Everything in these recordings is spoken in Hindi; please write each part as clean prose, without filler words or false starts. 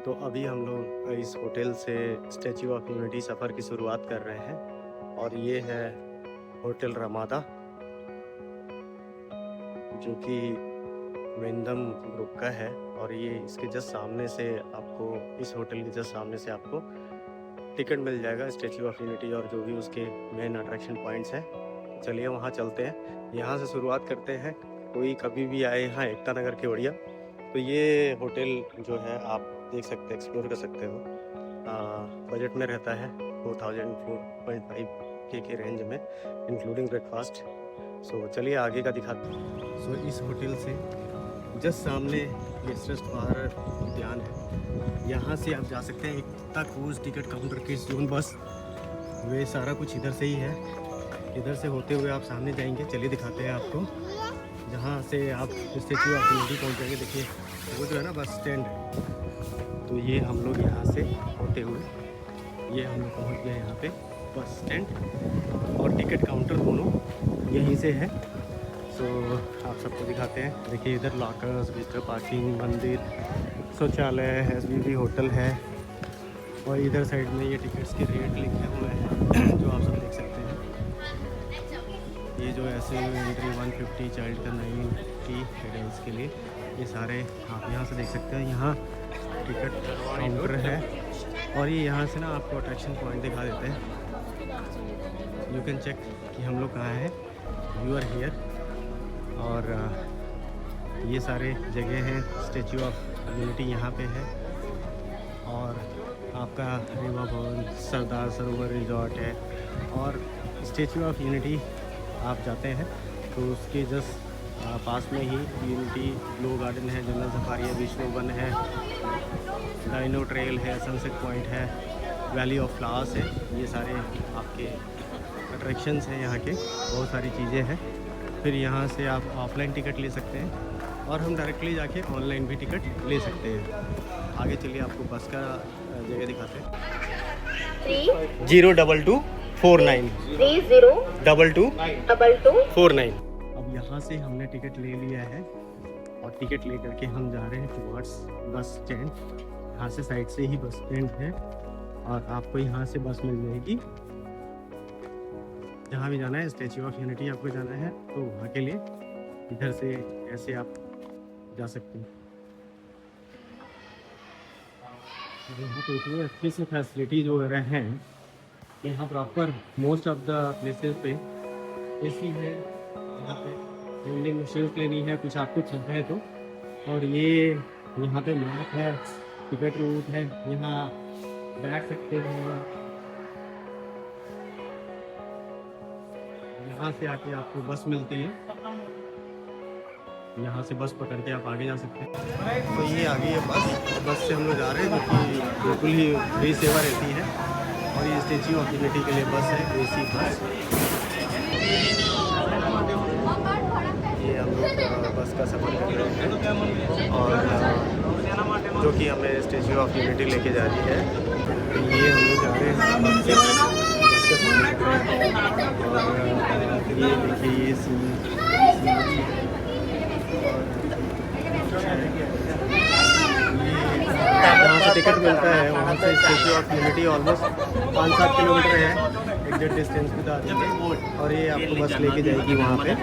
तो अभी हम लोग इस होटल से स्टैचू ऑफ यूनिटी सफ़र की शुरुआत कर रहे हैं और ये है होटल रमादा जो कि विंडम ग्रुप का है। और ये इसके जस्ट सामने से आपको, इस होटल के जस्ट सामने से आपको टिकट मिल जाएगा स्टैचू ऑफ यूनिटी और जो भी उसके मेन अट्रैक्शन पॉइंट्स हैं। चलिए वहाँ चलते हैं, यहाँ से शुरुआत करते हैं। कोई कभी भी आए यहाँ एकता नगर केवड़िया तो ये होटल जो है आप देख सकते हैं, एक्सप्लोर कर सकते हो। बजट में रहता है 4,000 के रेंज में इंक्लूडिंग ब्रेकफास्ट। सो चलिए आगे का दिखाते हैं। सो इस होटल से जस्ट सामने ये श्रेष्ठ भारत उद्यान है, यहाँ से आप जा सकते हैं एकता क्रूज टिकट काउंटर के जोन बस। वे सारा कुछ इधर से ही है, इधर से होते हुए आप सामने जाएंगे। चलिए दिखाते हैं आपको, जहाँ से आप स्टैचू ऑफ यूनिटी पहुँचेंगे। देखिए वो जो है ना बस स्टैंड है, तो ये हम लोग यहाँ से होते हुए ये हम लोग पहुँच गए यहाँ पे बस स्टैंड, और टिकट काउंटर दोनों यहीं से है। सो आप सबको दिखाते हैं। देखिए इधर लॉकर्स, विजिटर पार्किंग, मंदिर, शौचालय, एसबीबी होटल है, और इधर साइड में ये टिकट्स के रेट लिखे हुए हैं जो आप सब देख सकते हैं। ये जो ऐसे एंट्री 150, चाइल्ड का 90 एडल्ट के लिए, ये सारे आप यहाँ से देख सकते हैं। यहाँ टिकट काउंटर है और ये यहाँ से ना आपको अट्रैक्शन पॉइंट दिखा देते हैं। यू कैन चेक कि हम लोग कहाँ हैं, यू आर हियर। और ये सारे जगह हैं, स्टैचू ऑफ यूनिटी यहाँ पे है, और आपका रीवा भवन, सरदार सरोवर रिजॉर्ट है। और स्टैचू ऑफ यूनिटी आप जाते हैं तो उसके जस्ट पास में ही यूनिटी ग्लो गार्डन है, जंगल सफारी है, विष्णु वन है, डाइनो ट्रेल है, सनसेट पॉइंट है, वैली ऑफ फ्लावर्स है। ये सारे आपके अट्रैक्शंस हैं यहाँ के, बहुत सारी चीज़ें हैं। फिर यहाँ से आप ऑफलाइन टिकट ले सकते हैं और हम डायरेक्टली जाके ऑनलाइन भी टिकट ले सकते हैं। आगे चलिए आपको बस का जगह दिखाते हैं। 02249 302249। अब यहाँ से हमने टिकट ले लिया है और टिकट ले करके हम जा रहे हैं टुवर्ड्स बस स्टैंड। यहाँ से साइड से ही बस स्टैंड है और आपको यहाँ से बस मिल जाएगी। जहाँ भी जाना है, स्टैचू ऑफ यूनिटी आपको जाना है तो वहाँ के लिए इधर से ऐसे आप जा सकते हैं। यहाँ पे इतनी अच्छी सी फैसिलिटीज वगैरह हैं, यहाँ proper most of the places पे एसी है। यहाँ पे वेंडिंग मशीन लेनी है, कुछ आपको चाहिए तो। और ये यहाँ पे मैप है, टिकट रूट है, यहाँ बैठ सकते हैं। यहाँ से आके आपको बस मिलती है, यहाँ से बस पकड़ के आप आगे जा सकते हैं। तो ये आगे है बस से हम लोग जा रहे हैं, जो कि बिल्कुल ही फ्री सेवा रहती है। और ये स्टैचू ऑफ यूनिटी के लिए बस है, एसी बस। ये हम लोग बस का सफ़र कर रहे हैं और जो कि हमें स्टैचू ऑफ यूनिटी लेके जा रही है। ये हम लोग जा रहे हैं बस से। ये देखिए ये जहाँ से टिकट मिलता है वहाँ से statue of unity almost 5-7 kilometre है एग्जैक्ट डिस्टेंस बता देंगे। और ये आपको बस लेके जाएगी वहाँ पे।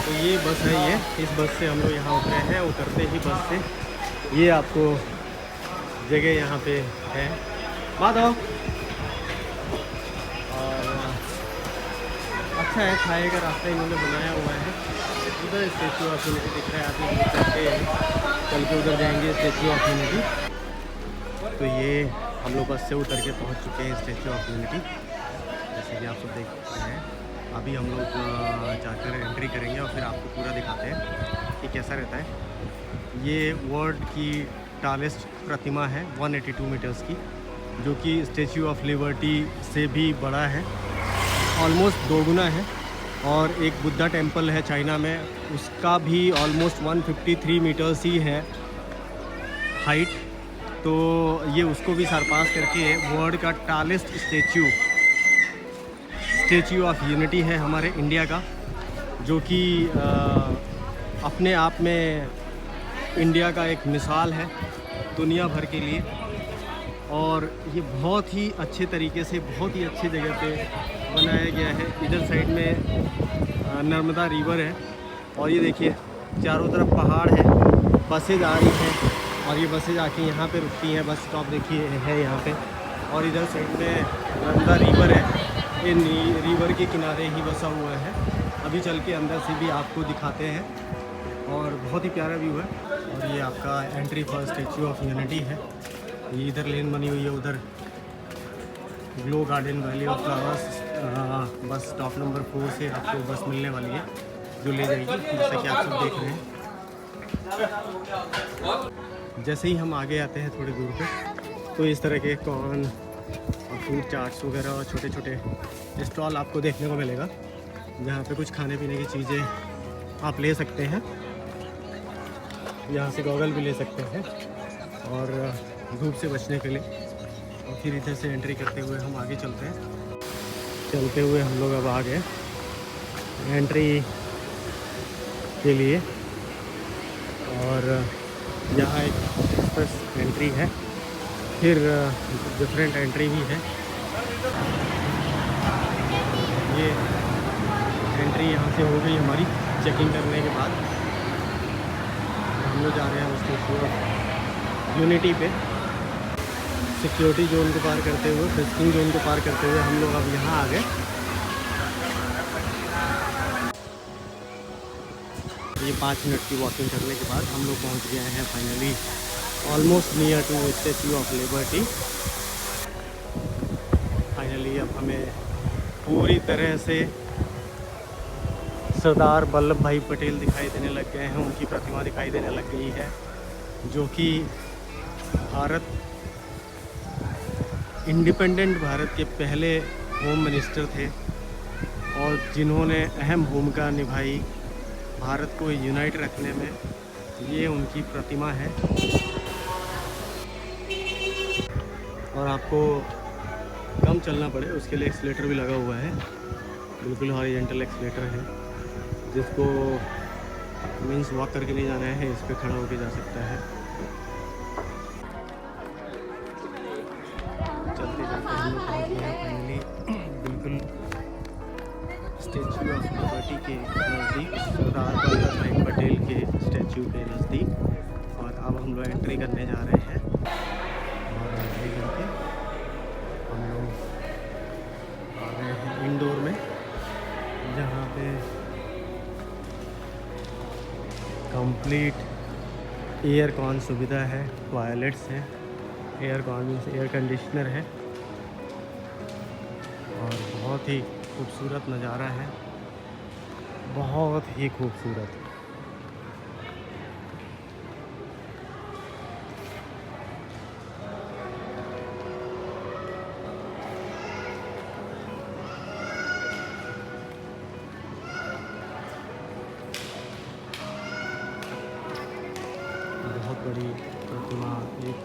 तो ये बस है, ये इस बस से हम लोग यहाँ उतरे हैं। उतरते ही बस से ये आपको जगह यहाँ पे है माधव, और अच्छा है, खाए का रास्ता इन्होंने बनाया हुआ है। उधर स्टैचू ऑफ यूनिटी दिख रहा है, आप चल के उधर जाएंगे स्टैचू ऑफ यूनिटी। तो ये हम लोग बस से उतर के पहुँच चुके हैं स्टैचू ऑफ यूनिटी, जैसे कि आप सब देख सकते हैं। अभी हम लोग जाकर एंट्री करेंगे और फिर आपको पूरा दिखाते हैं कि कैसा रहता है। ये वर्ल्ड की टालेस्ट प्रतिमा है 182 मीटर्स की, जो कि स्टैचू ऑफ लिबर्टी से भी बड़ा है, ऑलमोस्ट 2 गुना है। और एक बुद्धा टेम्पल है चाइना में, उसका भी ऑलमोस्ट 153 मीटर्स ही है हाइट। तो ये उसको भी सरपास करके वर्ल्ड का टालेस्ट स्टैच्यू ऑफ यूनिटी है हमारे इंडिया का, जो कि अपने आप में इंडिया का एक मिसाल है दुनिया भर के लिए। और ये बहुत ही अच्छे तरीके से, बहुत ही अच्छी जगह पे बनाया गया है। इधर साइड में नर्मदा रिवर है और ये देखिए चारों तरफ पहाड़ है, बसेज आ रही हैं और ये बसेज आके यहाँ पे रुकती हैं। बस स्टॉप देखिए है यहाँ पे। और इधर साइड में नर्मदा रिवर है, ये रिवर के किनारे ही बसा हुआ है। अभी चल के अंदर से भी आपको दिखाते हैं और बहुत ही प्यारा व्यू है। और ये आपका entry for statue of unity है। ये इधर लेन बनी हुई है, उधर glow garden valley of flowers. Bus stop number 4 से आपको बस मिलने वाली है जो ले जाएगी, जैसा कि आप सब देख रहे हैं। जैसे ही हम आगे आते हैं थोड़ी दूर पे, तो इस तरह के कॉर्न और फ्रूट चाट्स वगैरह और छोटे छोटे स्टॉल आपको देखने को मिलेगा, जहाँ पे कुछ खाने पीने की चीज़ें आप ले सकते हैं। यहाँ से गॉगल भी ले सकते हैं और धूप से बचने के लिए। और फिर इधर से एंट्री करते हुए हम आगे चलते हैं। चलते हुए हम लोग अब आ गए एंट्री के लिए, और यहाँ एक एक्सप्रेस एंट्री है, फिर डिफरेंट एंट्री भी है। ये एंट्री यहाँ से हो गई हमारी चेकिंग करने के बाद। हम लोग जा रहे हैं स्टैच्यू ऑफ यूनिटी पे। सिक्योरिटी जोन को पार करते हुए, फ्रिस्किंग जोन को पार करते हुए हम लोग अब यहाँ आ गए। ये 5 मिनट की वॉकिंग करने के बाद हम लोग पहुँच गए हैं finally almost near to Statue of Liberty. Finally अब हमें पूरी तरह से सरदार वल्लभ भाई पटेल दिखाई देने लग गए हैं, उनकी प्रतिमा दिखाई देने लग गई है, जो कि इंडिपेंडेंट भारत के पहले होम मिनिस्टर थे और जिन्होंने अहम भूमिका निभाई भारत को यूनाइट रखने में। ये उनकी प्रतिमा है। और आपको कम चलना पड़े उसके लिए एक्सीलेटर भी लगा हुआ है, बिल्कुल हॉरिजॉन्टल एक्सीलेटर है, जिसको मीन्स वॉक करके नहीं जाना है, इस पर खड़ा होकर जा सकता है। चलते जाते हम लोग पहुँच गए हैं फाइनली बिल्कुल स्टैच्यू ऑफ लिबर्टी के नज़दीक, सरदार वल्लभ भाई पटेल के स्टैच्यू के नज़दीक। और अब हम लोग एंट्री करने जा रहे हैं और एंट्री करके हम लोग आ गए हैं इंडोर में, जहाँ पे कंप्लीट एयर कॉन सुविधा है, टॉयलेट्स हैं, air con means air conditioner है और बहुत ही खूबसूरत नज़ारा है, बहुत ही खूबसूरत। बहुत बड़ी प्रतिमा एक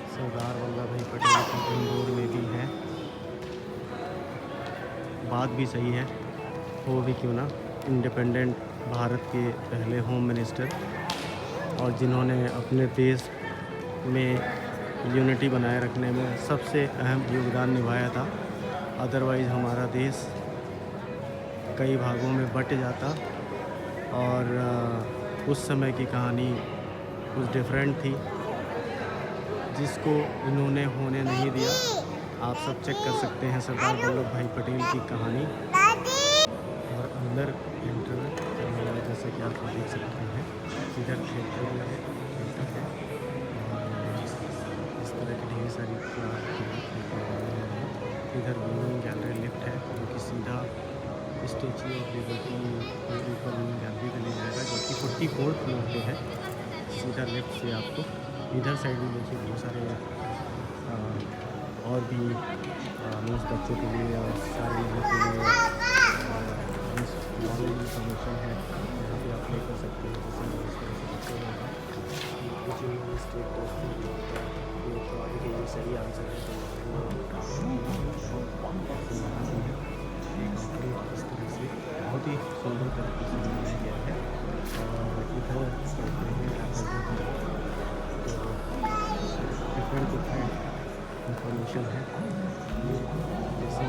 सरदार वल्लभ भाई पटेल की इंदौर में भी है। बात भी सही है, हो भी क्यों ना, इंडिपेंडेंट भारत के पहले होम मिनिस्टर और जिन्होंने अपने देश में यूनिटी बनाए रखने में सबसे अहम योगदान निभाया था। अदरवाइज़ हमारा देश कई भागों में बट जाता और उस समय की कहानी कुछ डिफरेंट थी, जिसको इन्होंने होने नहीं दिया। आप सब चेक कर सकते हैं सरदार वल्लभ भाई पटेल की कहानी। और अंदर एंटर जैसा कि आप देख सकते हैं, इधर थिएटर है और इस तरह की ढेर सारी इधर व्यूइंग गैलरी लिफ्ट है, जो कि सीधा स्टैच्यू ऑफ लिबर्टी के ऊपर व्यूइंग गैलरी पे ले जाएगा, जो कि 44 फ्लोर पे है। सीधा लेफ्ट से आपको इधर साइड में देखिए बहुत सारे और भी मीन्स बच्चों के लिए और सारे लोगों के लिए वाले इन्फॉर्मेशन है यहाँ पे आप ले कर सकते हैं। जैसे मैं इस तरह से बच्चे होगा कुछ स्टेट टेस्ट तो आगे के लिए सही आंसर है तो इस तरह से बहुत ही सुंदर तरीके से बनाया गया है। और इधर कहते हैं तो डिफरेंट इंफॉर्मेशन है जैसे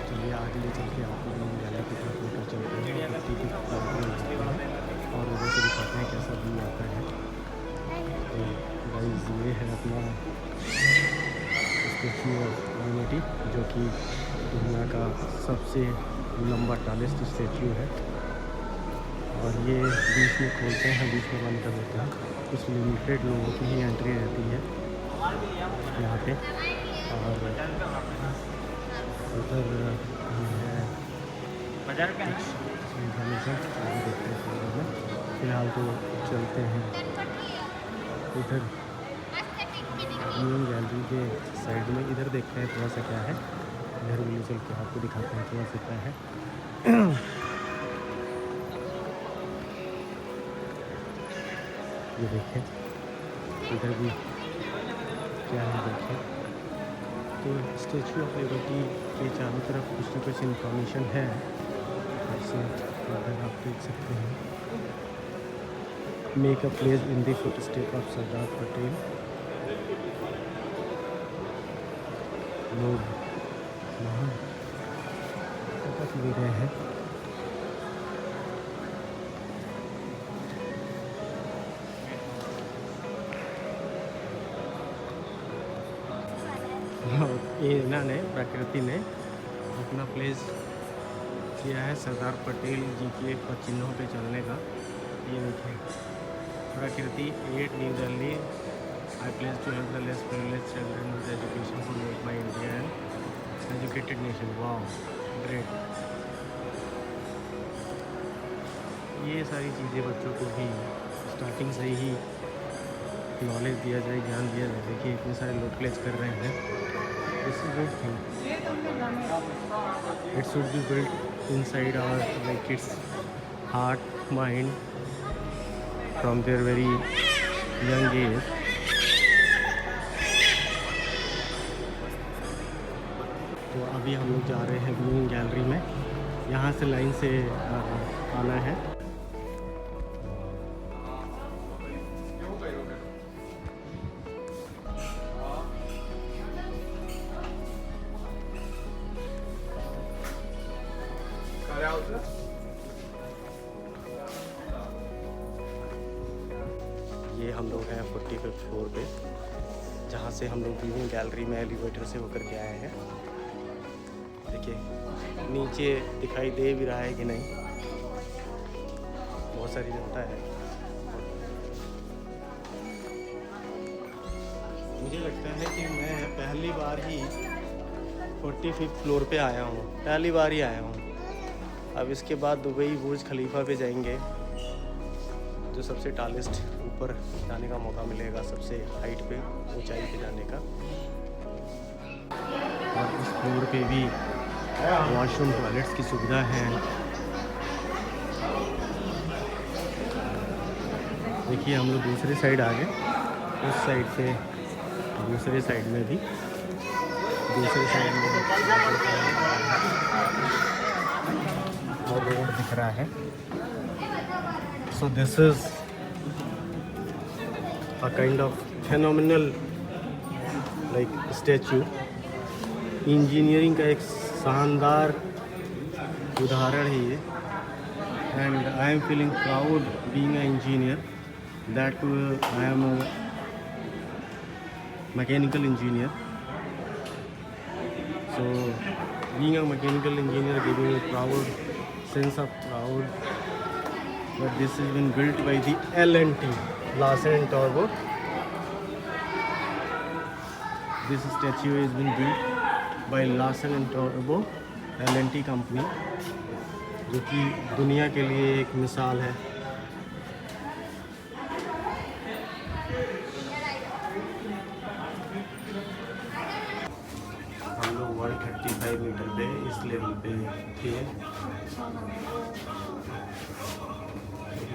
चलिए आगे ले चल के आपको गैलरी की तरफ लेकर चलते हैं और उधर से दिखाते हैं कैसा व्यू आता है। तो गाइस ये है अपना स्टैचू ऑफ यूनिटी जो कि दुनिया का सबसे लंबा टालेस्ट स्टैचू है। और ये बीच में खोलते हैं बीच में बंद कर देते हैं। कुछ लिमिटेड लोगों की ही एंट्री रहती है यहाँ पे। और उधर है इन्फॉर्मेशन आगे देखते हैं। फिलहाल तो चलते हैं इधर न्यू गैलरी के साइड में। इधर देखते हैं थोड़ा सा क्या है, इधर भी चल के आपको दिखाते हैं थोड़ा सा क्या है। ये देखें इधर भी क्या है देखें। तो स्टैचू ऑफ लिबर्टी के चारों तरफ कुछ न कुछ इन्फॉर्मेशन है, ऐसे अगर आप देख सकते हैं। Make a place in the footstep of Sardar Patel. लोग वहाँ शपथ ले रहे हैं। ये इन्होंने प्रकृति ने अपना प्लेस किया है सरदार पटेल जी के चिन्हों पे चलने का। ये देखिए Prakriti 8 New Delhi a place to help the less privileged children with education to make my India an educated nation. Wow great. ये सारी चीज़ें बच्चों को भी स्टार्टिंग से ही नॉलेज दिया जाए, ज्ञान दिया जाए। देखिए इतने सारे लोग प्लेस कर रहे हैं। This is good thing. It should be built inside our like its heart, mind from their very young age. तो अभी हम लोग जा रहे हैं व्यूइंग गैलरी में। यहाँ से लाइन से आना है। ये हम लोग हैं 45th फ्लोर पे, जहाँ से हम लोग व्यूइंग गैलरी में एलिवेटर से होकर के आए हैं। देखिए नीचे दिखाई दे भी रहा है कि नहीं, बहुत सारी जनता है। मुझे लगता है कि मैं पहली बार ही 45th फ्लोर पे आया हूँ, पहली बार ही आया हूँ। अब इसके बाद दुबई बुर्ज खलीफा पे जाएंगे, जो सबसे टालेस्ट ऊपर जाने का मौका मिलेगा, सबसे हाइट पे ऊंचाई पे जाने का। और इस फ्लोर पे भी वॉशरूम टॉयलेट्स की सुविधा है। देखिए हम लोग दूसरे साइड आ गए, उस साइड से दूसरे साइड में भी दूसरे साइड में और रोड दिख रहा है। So this is a kind of phenomenal like statue। Engineering का एक शानदार उदाहरण है ये। And I am feeling proud being an engineer that I am a mechanical engineer। So being a mechanical engineer giving me proud sense of proud that this has been built by the L&T, Larsen & Toubro। This statue has been built by Larsen & Toubro L&T company, जो कि दुनिया के लिए एक मिसाल है। हम लोग 135 मीटर पे इस लेवल पे थे।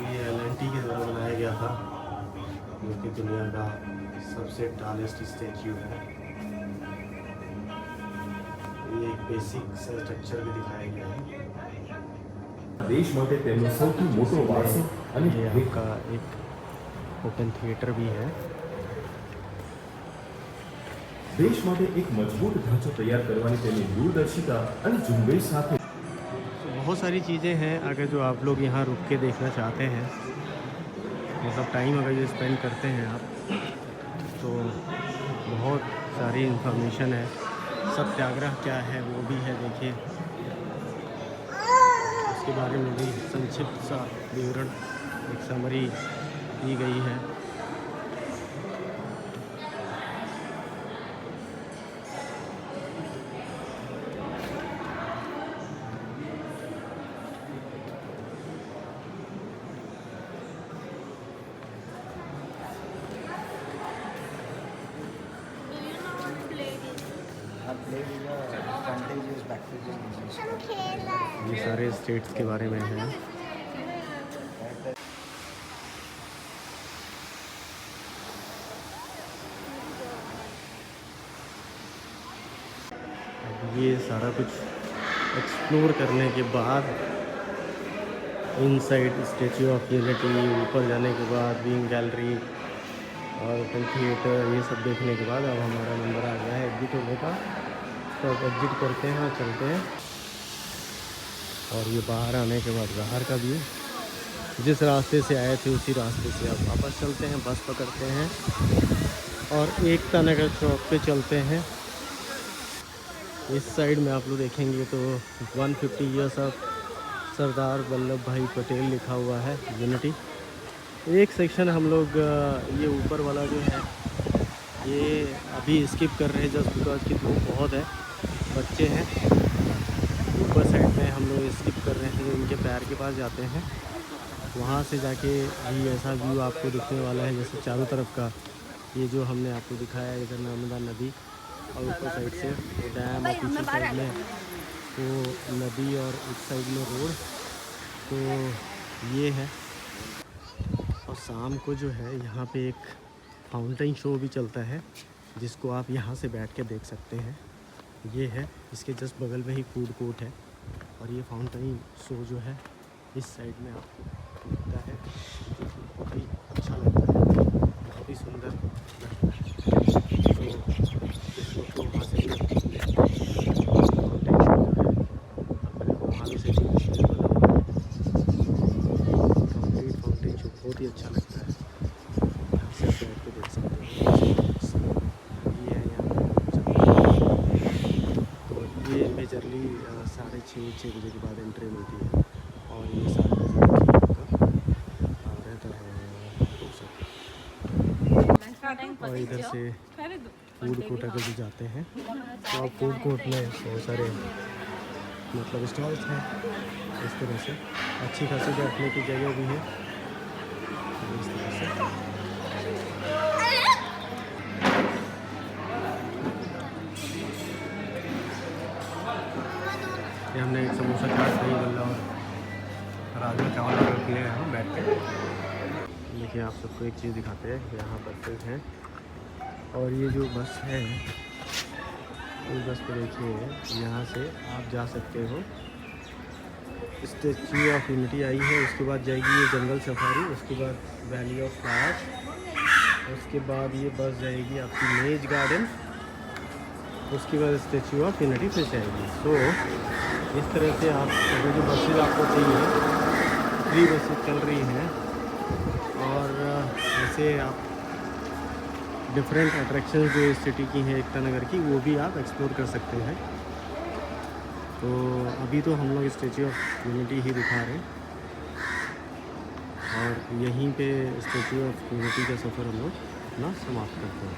ये LNT के द्वारा बनाया गया था, जो कि दुनिया का सबसे टॉलेस्ट स्टैच्यू है। ये एक बेसिक स्ट्रक्चर भी दिखाया गया है। देश માટે તેમનો સૌથી મોટો વારસો અને ये आपका एक ओपन थिएटर भी है। देश માટે એક મજબૂત ઢાંચો તૈયાર કરવાની તેની દૂરદર્શિતા અને ઝુંબેશ સાથે बहुत सारी चीज़ें हैं अगर जो आप लोग यहाँ रुक के देखना चाहते हैं, मतलब टाइम अगर जो स्पेंड करते हैं आप, तो बहुत सारी इन्फॉर्मेशन है। सत्याग्रह क्या है वो भी है, देखिए उसके बारे में भी संक्षिप्त सा विवरण, एक समरी दी गई है। ये सारे स्टेट्स के बारे में है। अब ये सारा कुछ एक्सप्लोर करने के बाद, इनसाइड स्टैच्यू ऑफ यूनिटी, ऊपर जाने के बाद विंग गैलरी और ओपन थिएटर, ये सब देखने के बाद अब हमारा नंबर आ गया है एग्जिट होने का। तो अब एग्जिट करते हैं और चलते हैं। और ये बाहर आने के बाद बाहर का व्यू, जिस रास्ते से आए थे उसी रास्ते से अब वापस चलते हैं, बस पकड़ते हैं और एकता नगर चौक पे चलते हैं। इस साइड में आप लोग देखेंगे तो 150 ईयर्स ऑफ सरदार वल्लभ भाई पटेल लिखा हुआ है, यूनिटी। एक सेक्शन हम लोग ये ऊपर वाला जो है ये अभी स्किप कर रहे हैं, जस्ट बिकॉज कि धूप बहुत है, बच्चे हैं। ऊपर साइड में हम लोग स्किप कर रहे हैं, जो इनके पैर के पास जाते हैं, वहाँ से जाके भी ऐसा व्यू आपको दिखने वाला है जैसे चारों तरफ का ये जो हमने आपको दिखाया है, इधर नर्मदा नदी और ऊपर साइड से वो डैम और पीछे साइड में वो नदी और उस साइड में रोड, तो ये है। और शाम को जो है यहाँ पे एक फाउंटेन शो भी चलता है, जिसको आप यहाँ से बैठ के देख सकते हैं। ये है, इसके जस्ट बगल में ही फूड कोर्ट है और ये फाउंटेन शो जो है इस साइड में आपको दिखता है, जो कि बहुत ही अच्छा लगता है, बहुत ही सुंदर लगता है। तो इसको वहाँ से फाउंटेन शो जो है वहाँ से कंप्लीट फाउंटेन शो बहुत ही अच्छा लगता है, यहाँ से आप बैठ के देख सकते हैं। ये है यहाँ तो ये मेजरली 6:30 बजे के बाद एंट्री मिलती है और ये 7 रहता है। और इधर से फूड कोर्ट अगर भी जाते हैं तो आप फूड कोर्ट में बहुत सारे मतलब स्टॉल्स हैं, इस तरह से अच्छी खासी बैठने की जगह भी है, इस तरह से। ये हमने एक समोसा चाट, दही बल्ला और राजमा चावल ऑर्डर किए हैं बैठ के। देखिए आप सबको एक चीज़ दिखाते हैं, यहाँ बसेज हैं और ये जो बस है इस बस पे देखिए यहाँ से आप जा सकते हो, स्टैच्यू ऑफ यूनिटी आई है, उसके बाद जाएगी ये जंगल सफारी, उसके बाद वैली ऑफ फ्लावर्स, उसके बाद ये बस जाएगी आपकी मेज गार्डन, उसके बाद स्टैच्यू ऑफ यूनिटी फिर जाएगी। तो इस तरह से आप अगर जो बसेज आपको चाहिए, 3 बसेज चल रही हैं और ऐसे आप डिफरेंट अट्रैक्शंस जो इस सिटी की हैं एकता नगर की, वो भी आप एक्सप्लोर कर सकते हैं। तो अभी तो हम लोग स्टैच्यू ऑफ यूनिटी ही दिखा रहे हैं और यहीं पे स्टैच्यू ऑफ यूनिटी का सफ़र हम लोग अपना समाप्त करते हैं।